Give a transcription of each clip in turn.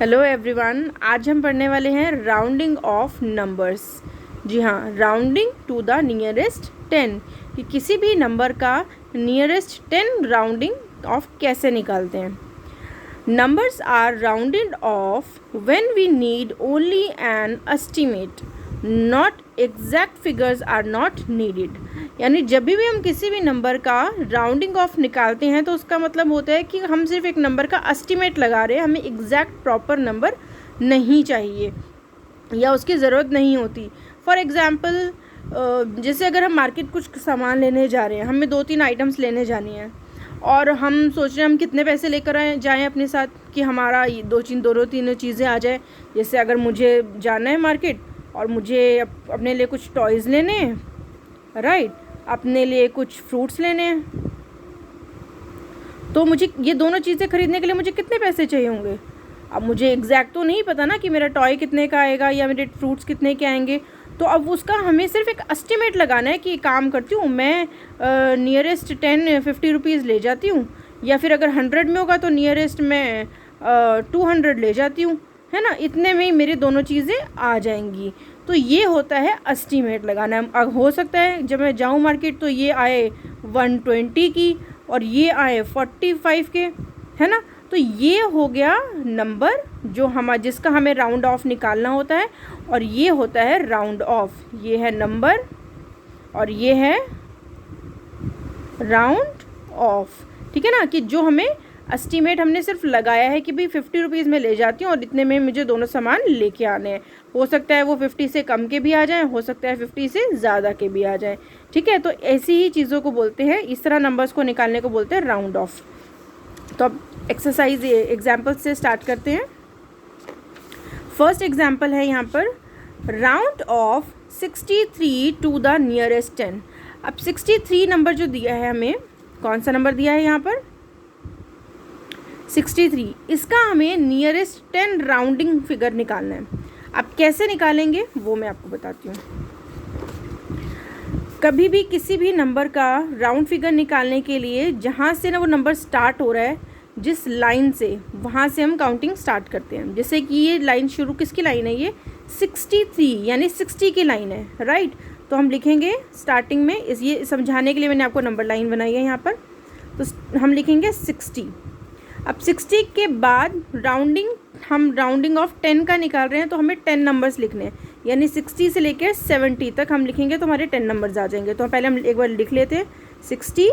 Hello everyone, आज हम पढ़ने वाले हैं राउंडिंग ऑफ नंबर्स। जी हाँ, राउंडिंग टू द नियरेस्ट 10 कि किसी भी नंबर का नियरेस्ट 10 राउंडिंग ऑफ कैसे निकालते हैं। Numbers are rounded off when we need only an estimate, not exact figures are not needed. यानी जब भी हम किसी भी नंबर का राउंडिंग ऑफ निकालते हैं तो उसका मतलब होता है कि हम सिर्फ एक नंबर का एस्टिमेट लगा रहे हैं, हमें एग्जैक्ट प्रॉपर नंबर नहीं चाहिए या उसकी ज़रूरत नहीं होती। फॉर एग्ज़ाम्पल, जैसे अगर हम मार्केट कुछ सामान लेने जा रहे हैं, हमें 2-3 आइटम्स लेने जानी है और हम सोच रहे हैं हम कितने पैसे लेकर जाएँ अपने साथ कि हमारा दोनों तीनों चीज़ें आ जाए। जैसे अगर मुझे जाना है मार्केट और मुझे अपने लिए कुछ टॉयज़ लेने हैं, राइट, अपने लिए कुछ फ्रूट्स लेने हैं, तो मुझे ये दोनों चीज़ें खरीदने के लिए मुझे कितने पैसे चाहिए होंगे। अब मुझे एग्जैक्ट तो नहीं पता ना कि मेरा टॉय कितने का आएगा या मेरे फ्रूट्स कितने के आएंगे, तो अब उसका हमें सिर्फ एक एस्टिमेट लगाना है कि काम करती हूँ मैं नियरेस्ट 50 रुपीज़ ले जाती हूँ, या फिर अगर 100 में होगा तो नियरेस्ट मैं 200 ले जाती हूँ, है ना। इतने में ही मेरी दोनों चीज़ें आ जाएंगी। तो ये होता है एस्टिमेट लगाना। अब हो सकता है जब मैं जाऊँ मार्केट तो ये आए 120 की और ये आए 45 के, है ना। तो ये हो गया नंबर जो जिसका हमें राउंड ऑफ निकालना होता है, और ये होता है राउंड ऑफ। ये है नंबर और ये है राउंड ऑफ, ठीक है ना। कि जो हमें एस्टिमेट हमने सिर्फ लगाया है कि भाई 50 रुपीज़ में ले जाती हूँ और इतने में मुझे दोनों सामान लेके आने हैं। हो सकता है वो 50 से कम के भी आ जाएं, हो सकता है 50 से ज़्यादा के भी आ जाएं, ठीक है। तो ऐसी ही चीज़ों को बोलते हैं, इस तरह नंबर्स को निकालने को बोलते हैं राउंड ऑफ। तो अब एक्सरसाइज एग्जाम्पल से स्टार्ट करते हैं। फर्स्ट एग्जाम्पल है यहाँ पर, round off 63 to the nearest 10। अब 63 नंबर जो दिया है हमें, कौन सा नंबर दिया है यहाँ पर 63, इसका हमें नियरेस्ट 10 राउंडिंग फिगर निकालना है। अब कैसे निकालेंगे वो मैं आपको बताती हूँ। कभी भी किसी भी नंबर का राउंड फिगर निकालने के लिए जहाँ से ना वो नंबर स्टार्ट हो रहा है, जिस लाइन से, वहाँ से हम काउंटिंग स्टार्ट करते हैं। जैसे कि ये लाइन शुरू किसकी लाइन है, ये 63 यानी 60 की लाइन है, राइट। तो हम लिखेंगे स्टार्टिंग में, ये समझाने के लिए मैंने आपको नंबर लाइन बनाई है यहाँ पर, तो हम लिखेंगे 60। अब 60 के बाद हम राउंडिंग ऑफ 10 का निकाल रहे हैं, तो हमें 10 नंबर्स लिखने हैं, यानी 60 से लेकर 70 तक हम लिखेंगे तो हमारे 10 नंबर्स आ जाएंगे। तो पहले हम एक बार लिख लेते हैं 60,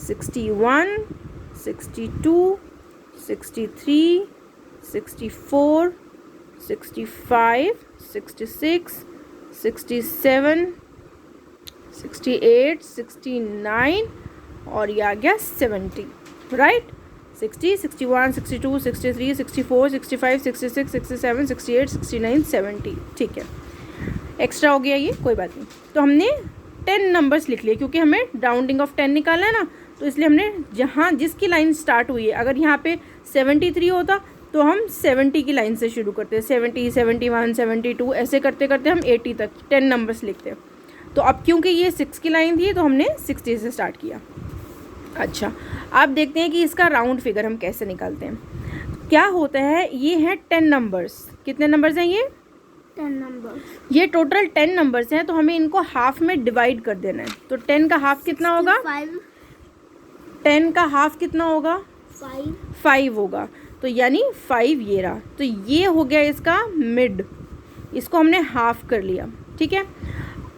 61, 62, 63, 64, 65, 66, 67, 68, 69 और ये आ गया 70, राइट। 60, 61, 62, 63, 64, 65, 66, 67, 68, 69, 70, ठीक है। एक्स्ट्रा हो गया ये, कोई बात नहीं। तो हमने 10 नंबर्स लिख लिए क्योंकि हमें राउंडिंग ऑफ 10 निकालना है ना, तो इसलिए हमने जहाँ जिसकी लाइन स्टार्ट हुई है, अगर यहाँ पे 73 होता तो हम 70 की लाइन से शुरू करते हैं, 70, 71, 72 ऐसे करते करते हम 80 तक 10 नंबर्स लिखते हैं। तो अब क्योंकि ये 6 की लाइन थी तो हमने 60 से स्टार्ट किया। अच्छा, आप देखते हैं कि इसका राउंड फिगर हम कैसे निकालते हैं। क्या होता है, ये है 10 नंबर्स। कितने नंबर्स हैं ये 10 नंबर्स। ये टोटल 10 नंबर्स हैं, तो हमें इनको हाफ में डिवाइड कर देना है। तो 10 का हाफ कितना होगा, 10 का हाफ कितना होगा 5 होगा, तो यानी 5 ये रहा। तो ये हो गया इसका मिड, इसको हमने हाफ कर लिया, ठीक है।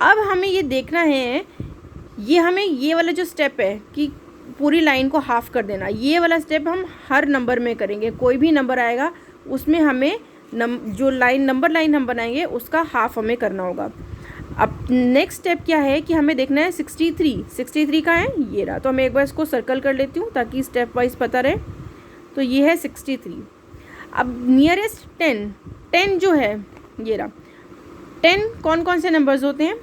अब हमें ये देखना है, हमें ये वाला जो स्टेप है कि पूरी लाइन को हाफ कर देना, ये वाला स्टेप हम हर नंबर में करेंगे। कोई भी नंबर आएगा उसमें हमें जो नंबर लाइन हम बनाएंगे उसका हाफ हमें करना होगा। अब नेक्स्ट स्टेप क्या है कि हमें देखना है 63 का है, ये रहा। तो मैं एक बार इसको सर्कल कर लेती हूँ ताकि स्टेप वाइज पता रहे। तो ये है 63। अब नियरेस्ट 10 जो है ये रहा। 10 कौन कौन से नंबर्स होते हैं,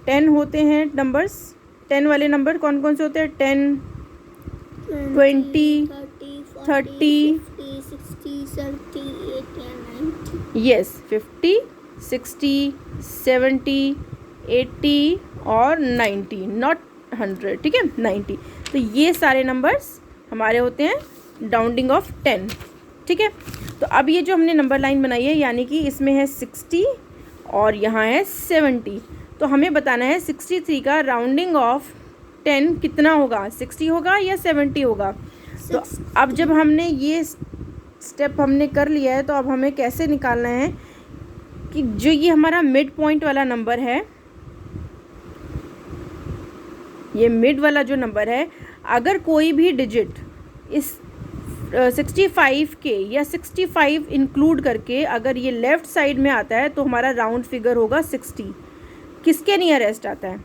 10 होते हैं नंबर्स, 10 वाले नंबर कौन कौन से होते हैं, 10, 20, 30, 60, 70, 80 and 90। यस, 50, 60, 70, 80 और 90, नॉट 100, ठीक है, 90। तो ये सारे नंबर्स हमारे होते हैं राउंडिंग ऑफ 10। ठीक है। तो अब ये जो हमने नंबर लाइन बनाई है यानी कि इसमें है 60 और यहाँ है 70, तो हमें बताना है 63 का राउंडिंग ऑफ 10 कितना होगा, 60 होगा या 70 होगा। तो अब जब हमने ये स्टेप हमने कर लिया है तो अब हमें कैसे निकालना है कि जो ये हमारा मिड पॉइंट वाला नंबर है, ये मिड वाला जो नंबर है, अगर कोई भी डिजिट इस 65 के या 65 इंक्लूड करके अगर ये लेफ़्ट साइड में आता है तो हमारा राउंड फिगर होगा 60, किसके नियरेस्ट आता है।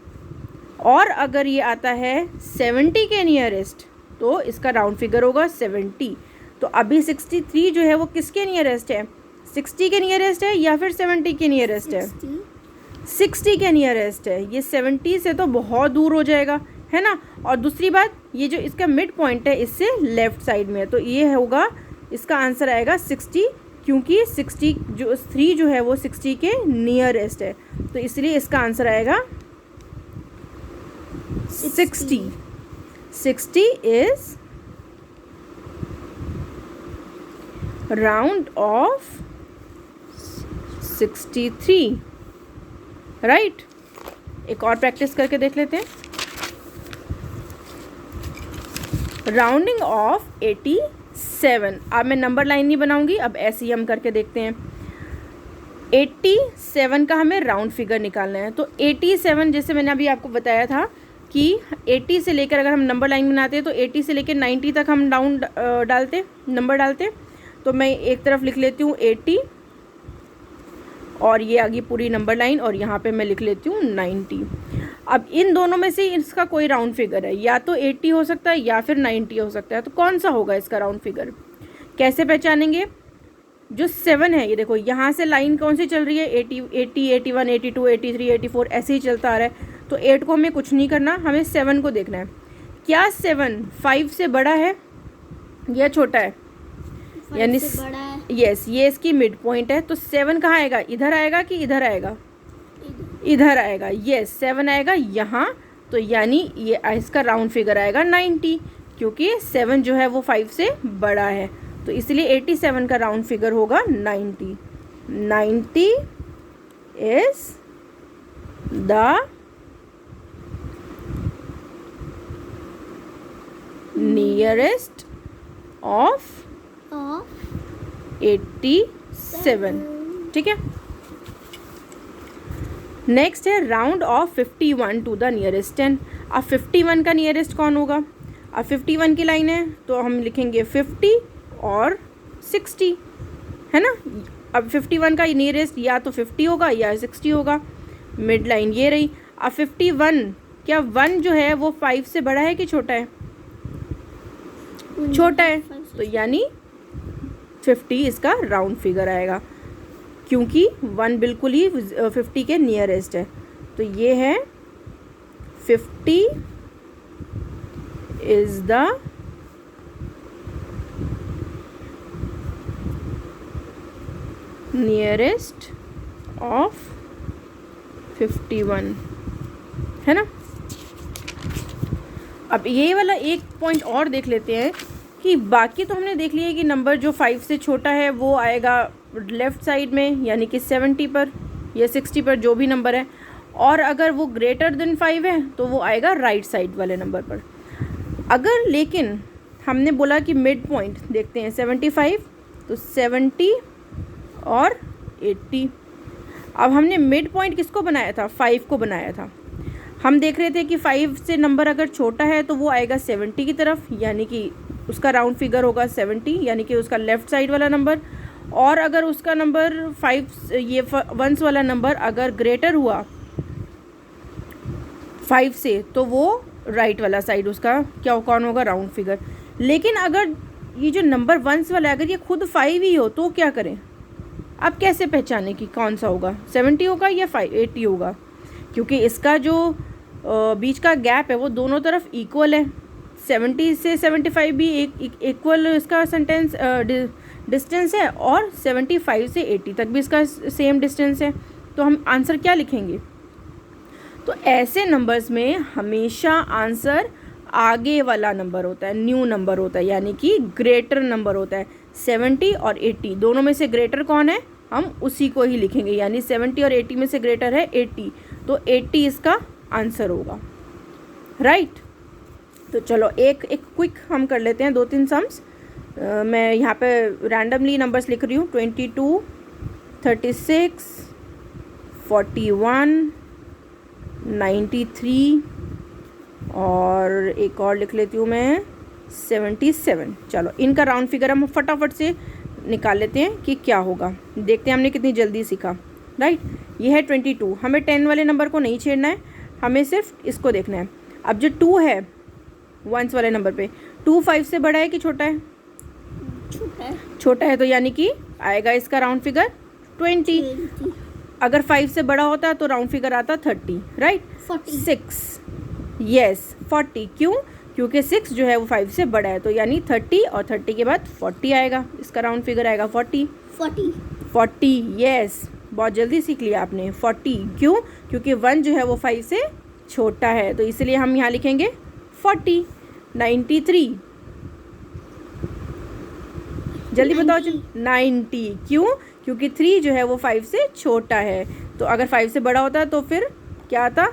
और अगर ये आता है 70 के नियरेस्ट तो इसका राउंड फिगर होगा 70। तो अभी 63 जो है वो किसके नियरेस्ट है, 60 के नियरेस्ट है या फिर 70 के नियरेस्ट है, 60 के नियरेस्ट है। ये 70 से तो बहुत दूर हो जाएगा, है ना। और दूसरी बात, ये जो इसका मिड पॉइंट है इससे लेफ़्ट साइड में है, तो ये होगा, इसका आंसर आएगा 60, क्योंकि 60 जो 3 जो है वो 60 के नियरेस्ट है, तो इसलिए इसका आंसर आएगा 60। 60 इज राउंड ऑफ 63, राइट। एक और प्रैक्टिस करके देख लेते हैं। राउंडिंग ऑफ 87, अब मैं नंबर लाइन नहीं बनाऊंगी, अब ऐसे ही हम करके देखते हैं। 87 का हमें राउंड फिगर निकालना है। तो 87 जैसे मैंने अभी आपको बताया था कि 80 से लेकर अगर हम नंबर लाइन बनाते हैं तो 80 से लेकर 90 तक हम नंबर डालते। तो मैं एक तरफ लिख लेती हूँ 80 और ये आगे पूरी नंबर लाइन, और यहाँ पे मैं लिख लेती हूँ 90। अब इन दोनों में से इसका कोई राउंड फिगर है, या तो 80 हो सकता है या फिर 90 हो सकता है, तो कौन सा होगा इसका राउंड फिगर, कैसे पहचानेंगे। जो 7 है, ये देखो यहाँ से लाइन कौन सी चल रही है, 80, 81, 82, 83, 84 ऐसे ही चलता आ रहा है। तो 8 को हमें कुछ नहीं करना, हमें 7 को देखना है। क्या 7 5 से बड़ा है या छोटा है, यानी यस, ये इसकी मिड पॉइंट है। तो 7 कहाँ आएगा, इधर आएगा कि इधर आएगा, इधर आएगा, यस 7 आएगा यहाँ। तो यानी ये इसका राउंड फिगर आएगा 90, क्योंकि 7 जो है वो 5 से बड़ा है, तो इसलिए 87 का राउंड फिगर होगा 90। 90 इज द नियरेस्ट ऑफ 87, ठीक है। नेक्स्ट है round off 51 to the nearest 10। अब 51 का नियरेस्ट कौन होगा, अब 51 की लाइन है तो हम लिखेंगे 50 और 60, है ना। अब 51 का नियरेस्ट या तो 50 होगा या 60 होगा, मिड लाइन ये रही। अब 51, क्या 1 जो है वो 5 से बड़ा है कि छोटा है, छोटा है, तो यानी 50 इसका राउंड फिगर आएगा, क्योंकि 1 बिल्कुल ही 50 के नियरेस्ट है। तो ये है 50 इज द नियरेस्ट ऑफ 51, है ना। अब ये वाला एक पॉइंट और देख लेते हैं कि बाकी तो हमने देख लिया है कि नंबर जो 5 से छोटा है वो आएगा लेफ़्ट साइड में, यानी कि 70 पर या 60 पर जो भी नंबर है, और अगर वो ग्रेटर देन 5 है तो वो आएगा राइट साइड वाले नंबर पर। अगर लेकिन हमने बोला कि मिड पॉइंट देखते हैं 75, तो 70 और 80। अब हमने मिड पॉइंट किसको बनाया था, 5 को बनाया था। हम देख रहे थे कि 5 से नंबर अगर छोटा है तो वो आएगा 70 की तरफ, यानी कि उसका राउंड फिगर होगा 70, यानी कि उसका लेफ़्ट साइड वाला नंबर। और अगर उसका नंबर 5 ये 1s वाला नंबर अगर ग्रेटर हुआ 5 से तो वो राइट वाला साइड उसका क्या कौन होगा, राउंड फिगर। लेकिन अगर ये जो नंबर 1s वाला अगर ये खुद 5 ही हो तो क्या करें, अब कैसे पहचाने कि कौन सा होगा, 70 होगा या 80 होगा, क्योंकि इसका जो बीच का गैप है वो दोनों तरफ इक्वल है। 70 से 75 भी एक इक्वल इसका डिस्टेंस है, और 75 से 80 तक भी इसका सेम डिस्टेंस है। तो हम आंसर क्या लिखेंगे, तो ऐसे नंबर्स में हमेशा आंसर आगे वाला नंबर होता है, न्यू नंबर होता है, यानी कि ग्रेटर नंबर होता है। 70 और 80 दोनों में से ग्रेटर कौन है, हम उसी को ही लिखेंगे, यानी 70 और 80 में से ग्रेटर है 80, तो 80 इसका आंसर होगा, राइट। तो चलो एक क्विक हम कर लेते हैं 2-3 सम्स। मैं यहाँ पे रैंडमली नंबर्स लिख रही हूँ, 22, 36, 41, 93 और एक और लिख लेती हूँ मैं 77। चलो इनका राउंड फिगर हम फटाफट से निकाल लेते हैं कि क्या होगा, देखते हैं हमने कितनी जल्दी सीखा, राइट। ये है 22, हमें 10 वाले नंबर को नहीं छेड़ना है, हमें सिर्फ इसको देखना है। अब जो 2 है वंस वाले नंबर पे, 2 5 से बड़ा है कि छोटा है, छोटा है, तो यानी कि आएगा इसका राउंड फिगर 20। अगर 5 से बड़ा होता तो राउंड फिगर आता 30, राइट। 6, यस 40, क्यों, क्योंकि 6 जो है वो 5 से बड़ा है, तो यानी 30 और 30 के बाद 40 आएगा, इसका राउंड फिगर आएगा 40, यस, बहुत जल्दी सीख लिया आपने। 40 क्यों, क्योंकि 1 जो है वो 5 से छोटा है, तो इसलिए हम यहाँ लिखेंगे 40। 93, जल्दी बताओ, 90 क्यों, क्योंकि 3 जो है वो 5 से छोटा है, तो अगर 5 से बड़ा होता तो फिर क्या आता,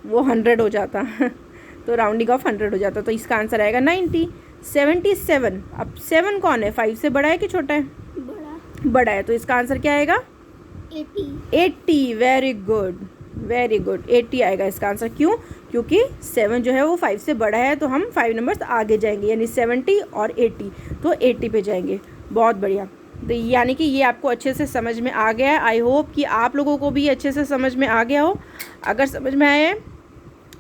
वो 100 हो जाता तो राउंडिंग ऑफ 100 हो जाता, तो इसका आंसर आएगा 90। 77, अब 7 कौन है, 5 से बड़ा है कि छोटा है, बड़ा है, तो इसका आंसर क्या आएगा 80, वेरी गुड 80 आएगा इसका आंसर, क्यों, क्योंकि 7 जो है वो 5 से बड़ा है, तो हम 5 नंबर्स आगे जाएंगे, यानी 70 और 80, तो 80 पे जाएंगे, बहुत बढ़िया। तो यानी कि ये आपको अच्छे से समझ में आ गया है, आई होप कि आप लोगों को भी अच्छे से समझ में आ गया हो। अगर समझ में आए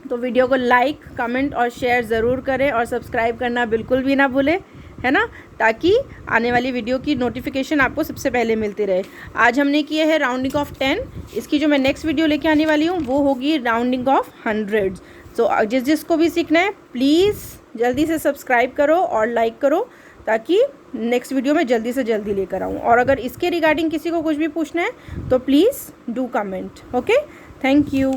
तो वीडियो को लाइक, कमेंट और शेयर ज़रूर करें, और सब्सक्राइब करना बिल्कुल भी ना भूलें, है ना, ताकि आने वाली वीडियो की नोटिफिकेशन आपको सबसे पहले मिलती रहे। आज हमने किया है राउंडिंग ऑफ 10, इसकी जो मैं नेक्स्ट वीडियो लेके आने वाली हूँ वो होगी राउंडिंग ऑफ 100। तो जिसको भी सीखना है प्लीज़ जल्दी से सब्सक्राइब करो और लाइक करो, ताकि नेक्स्ट वीडियो में जल्दी से जल्दी लेकर आऊँ। और अगर इसके रिगार्डिंग किसी को कुछ भी पूछना है तो please do comment, okay, thank you.